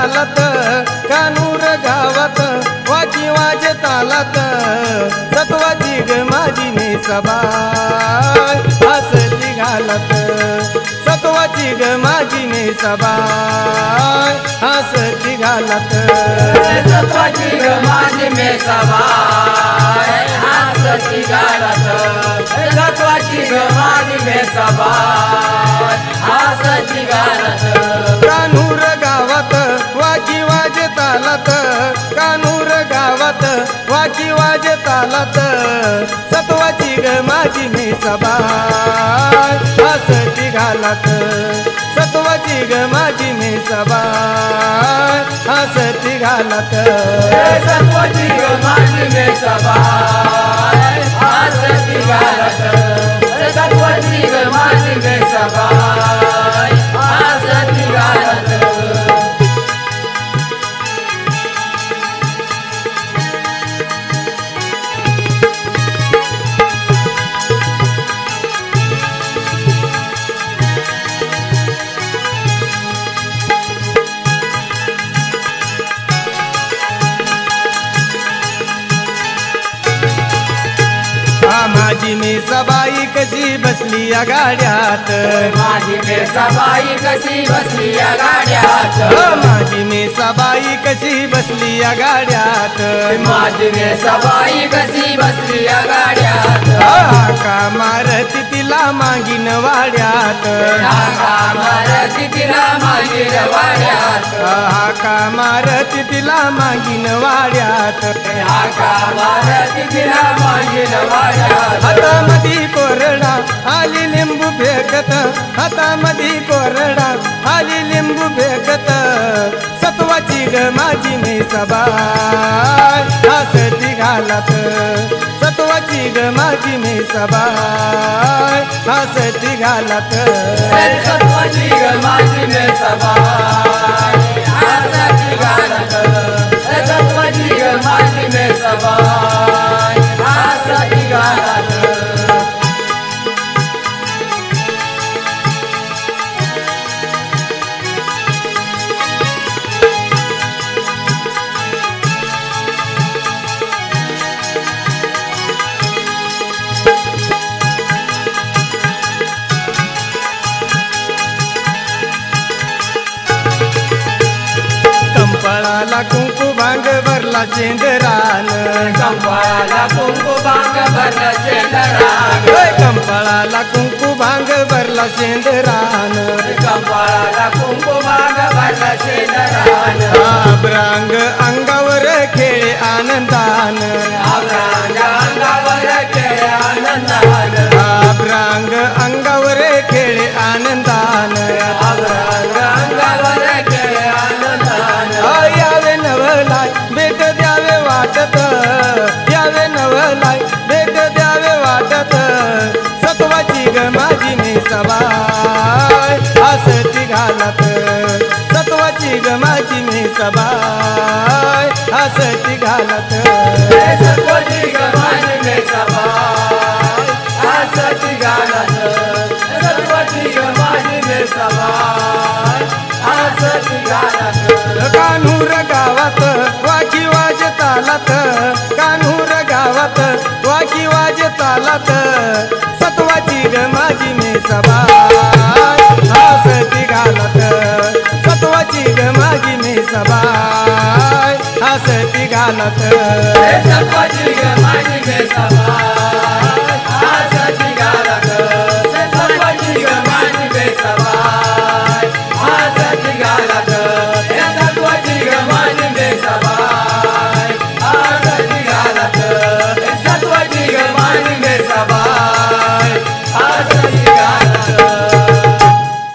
तालात कानूर गावात वाकी वाजे तालात सत्वाची ग माझी मेसाबाई हसती घालत सत्वाची ग माझी मेसाबाई हसती घालत सत्वाची ग माझी मेसाबाई हसती घालत सत्वाची ग माझी मेसाबाई हसती घालत कानूर गावात वाकी वाजे तालात कानूर गावात वाकी वाजे तालात सत्वाची ग माझी मेसाबाई हसती घालत सत्वाची ग माझी मेसाबाई हसती घालत सत्वाची ग माझी मेसाबाई हसती घालत सत्वाची ग माझी मेसाबाई हसती घालत माझी मेसाबाई कशी बसली या गाड्यात माझी मेसाबाई कशी बसली या गाड्यात माझी मेसाबाई कशी बसली या गाड्यात माझी मेसाबाई कशी बसली या गाड्यात हाका मारती तिला मागीन वाड्यात हाका मारती तिला मागीन वाड्यात हाका मारती तिला मागीन वाड्यात हाका मारती तिला मागीन वाड्यात हातामधी कोरडा आली लिंबू फेकत हातामधी कोरडा आली लिंबू फेकत सत्वाची ग माझी मेसाबाई हसती घालत सत्वाची ग माझी मेसाबाई हसती घालत सत्वाची ग माझी मेसाबाई हसती घालत सत्वाची ग माझी मेसाबाई हसती घालत कंपळाला कुंकू भांग भरला शेंदरान कंपळाला कुंकू भांग भरला शेंदरान कंपळाला कुंकू भांग भरला शेंदरान कंपळाला कुंकू भांग भरला शेंदरान अभ्रांग अंगावर खेळे आनंदान अभ्रांग अंगावर खेळे आनंदान अभ्रांग अंगावर खेळे आनंदान अभ्रांग अंगावर खेळे आनंदान यावे नवलाय भेट द्यावे वाटत यावे नवलाय भेट द्यावे वाटत सत्वाची ग माझी मेसाबाई हसती घालत सत्वाची ग माझी मेसाबाई हसती घालत सत्वाची ग माझी मेसाबाई हसती घालत सत्वाची ग माझी मेसाबाई हसती घालत कान्हूर गावात वाकी वाजे तालात कान्हूर गावात वाकी वाजे तालात सत्वाची ग माझी मेसाबाई हसती घालत सत्वाची ग माझी मेसाबाई हसती घालत सत्वाची ग माझी मेसाबाई